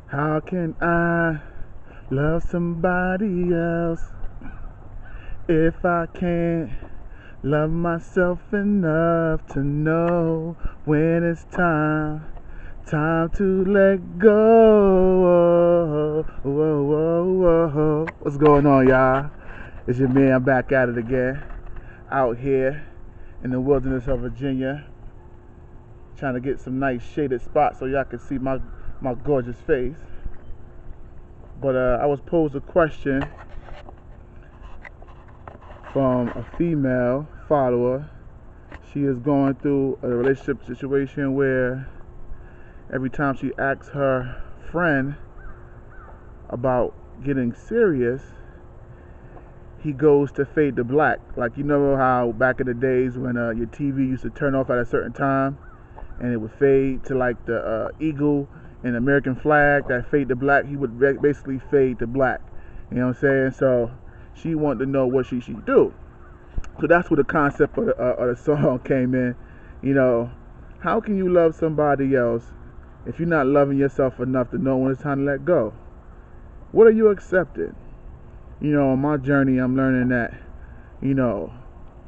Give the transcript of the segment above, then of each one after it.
How can I love somebody else if I can't love myself enough to know when it's time to let go? Whoa, whoa, whoa. What's going on, y'all? It's your man. I'm back at it again, out here in the wilderness of Virginia, trying to get some nice shaded spots so y'all can see my gorgeous face. But I was posed a question from a female follower. She is going through a relationship situation where every time she asks her friend about getting serious, he goes to fade to black. Like, you know how back in the days when your TV used to turn off at a certain time and it would fade to like the eagle and American flag, that fade to black, he would basically fade to black. You know what I'm saying? So she wanted to know what she should do. So that's where the concept of the song came in. You know, how can you love somebody else if you're not loving yourself enough to know when it's time to let go? What are you accepting? You know, on my journey, I'm learning that, you know,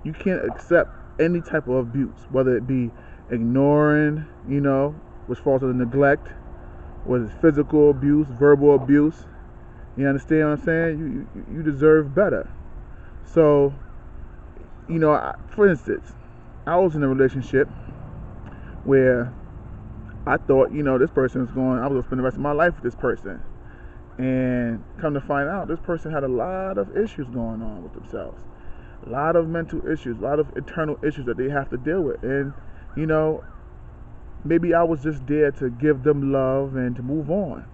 you can't accept any type of abuse, whether it be ignoring, you know, which falls under neglect, whether it's physical abuse, verbal abuse. You understand what I'm saying? You deserve better. So, you know, for instance, I was in a relationship where I thought, you know, this person was I was going to spend the rest of my life with this person. And come to find out, this person had a lot of issues going on with themselves. A lot of mental issues, a lot of internal issues that they have to deal with. And, you know, maybe I was just there to give them love and to move on.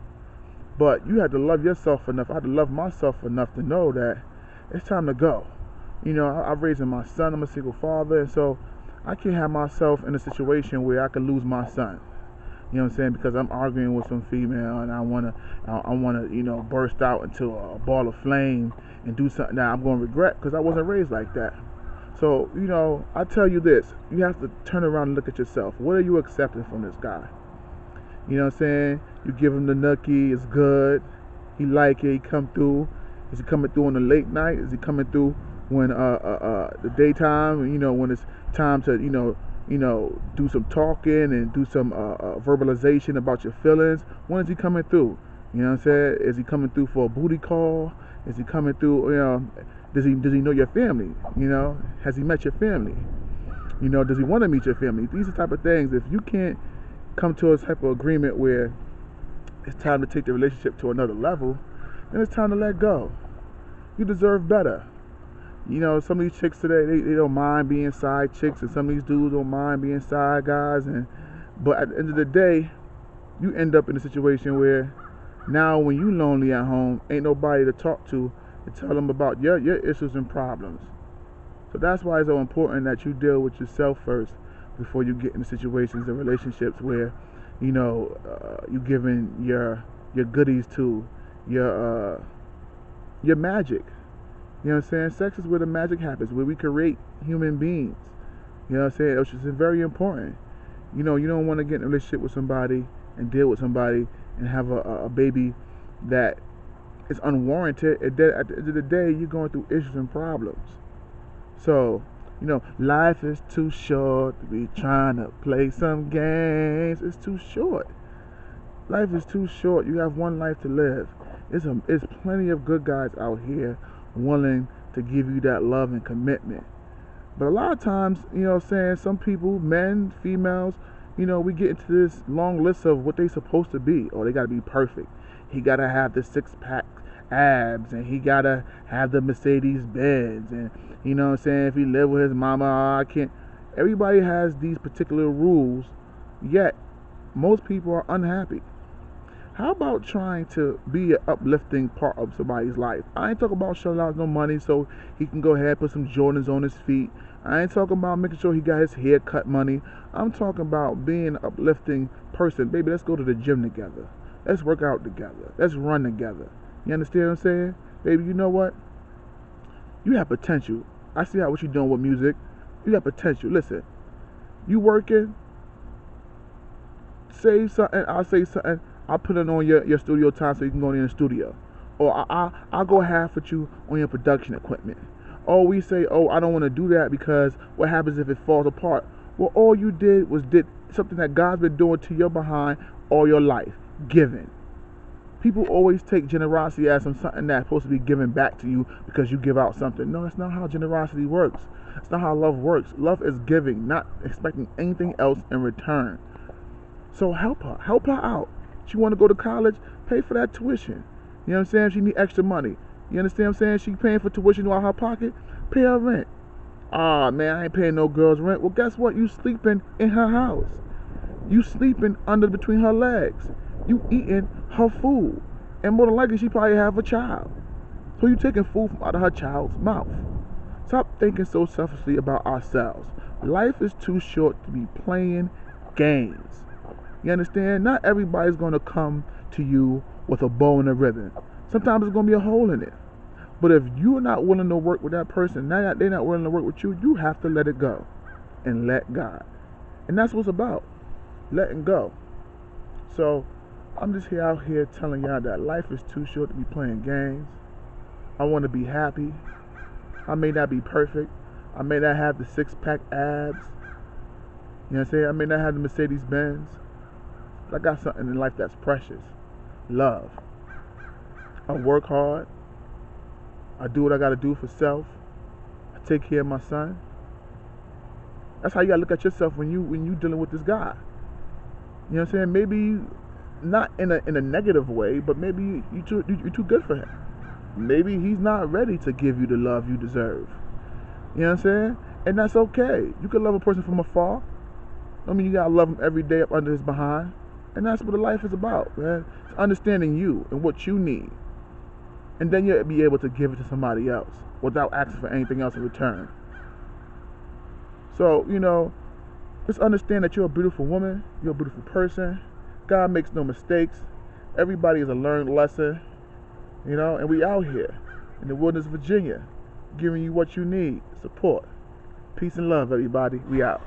But you had to love yourself enough. I had to love myself enough to know that it's time to go. You know, I'm raising my son. I'm a single father. And so I can't have myself in a situation where I could lose my son. You know what I'm saying? Because I'm arguing with some female and I wanna, you know, burst out into a ball of flame and do something that I'm gonna regret because I wasn't raised like that. So, you know, I tell you this: you have to turn around and look at yourself. What are you accepting from this guy? You know what I'm saying? You give him the nookie, it's good. He like it. He come through. Is he coming through on the late night? Is he coming through when the daytime? You know, when it's time to do some talking and do some verbalization about your feelings. When is he coming through? You know what I'm saying? Is he coming through for a booty call? Is he coming through? You know, does he know your family? You know, has he met your family? You know, does he want to meet your family? These are the type of things. If you can't come to a type of agreement where it's time to take the relationship to another level, then it's time to let go. You deserve better. You know, some of these chicks today, they don't mind being side chicks, and some of these dudes don't mind being side guys. But at the end of the day, you end up in a situation where now when you lonely at home, ain't nobody to talk to tell them about your issues and problems. So that's why it's so important that you deal with yourself first before you get into situations and relationships where, you know, you giving your goodies to your magic. You know what I'm saying? Sex is where the magic happens, where we create human beings. You know what I'm saying? Which is very important. You know, you don't want to get in a relationship with somebody and deal with somebody and have a baby that is unwarranted. At the end of the day, you're going through issues and problems. So, you know, life is too short to be trying to play some games. It's too short. Life is too short. You have one life to live. It's plenty of good guys out here willing to give you that love and commitment. But a lot of times, you know what I'm saying, some people, men, females, you know, we get into this long list of what they supposed to be. Oh, they gotta be perfect. He gotta have the six-pack abs, and he gotta have the Mercedes Benz, and you know what I'm saying, if he live with his mama, I can't. Everybody has these particular rules, yet most people are unhappy. How about trying to be an uplifting part of somebody's life? I ain't talking about shelling out no money so he can go ahead and put some Jordans on his feet. I ain't talking about making sure he got his hair cut money. I'm talking about being an uplifting person. Baby, let's go to the gym together. Let's work out together. Let's run together. You understand what I'm saying? Baby, you know what? You have potential. I see what you're doing with music. You have potential. Listen, you working, say something, I'll say something. I'll put it on your studio time so you can go in the studio. Or I'll go half with you on your production equipment. Or we say, oh, I don't want to do that because what happens if it falls apart? Well, all you did was did something that God's been doing to your behind all your life, giving. People always take generosity as something that's supposed to be given back to you because you give out something. No, that's not how generosity works. That's not how love works. Love is giving, not expecting anything else in return. So help her. Help her out. She want to go to college, pay for that tuition. You know what I'm saying? She need extra money. You understand what I'm saying? She paying for tuition out of her pocket, pay her rent. Ah, man, I ain't paying no girl's rent. Well, guess what? You sleeping in her house. You sleeping under between her legs. You eating her food. And more than likely, she probably have a child. So you taking food from out of her child's mouth. Stop thinking so selfishly about ourselves. Life is too short to be playing games. You understand? Not everybody's going to come to you with a bow and a ribbon. Sometimes there's going to be a hole in it. But if you're not willing to work with that person, now that they're not willing to work with you, you have to let it go and let God. And that's what it's about, letting go. So I'm just out here telling y'all that life is too short to be playing games. I want to be happy. I may not be perfect. I may not have the six-pack abs. You know what I'm saying? I may not have the Mercedes Benz. But I got something in life that's precious. Love. I work hard. I do what I got to do for self. I take care of my son. That's how you got to look at yourself when you dealing with this guy. You know what I'm saying? Maybe not in a negative way, but maybe you're too good for him. Maybe he's not ready to give you the love you deserve. You know what I'm saying? And that's okay. You can love a person from afar. I mean, you got to love him every day up under his behind. And that's what life is about, man. It's understanding you and what you need. And then you'll be able to give it to somebody else without asking for anything else in return. So, just understand that you're a beautiful woman. You're a beautiful person. God makes no mistakes. Everybody is a learned lesson. And we out here in the wilderness of Virginia, giving you what you need, support. Peace and love, everybody. We out.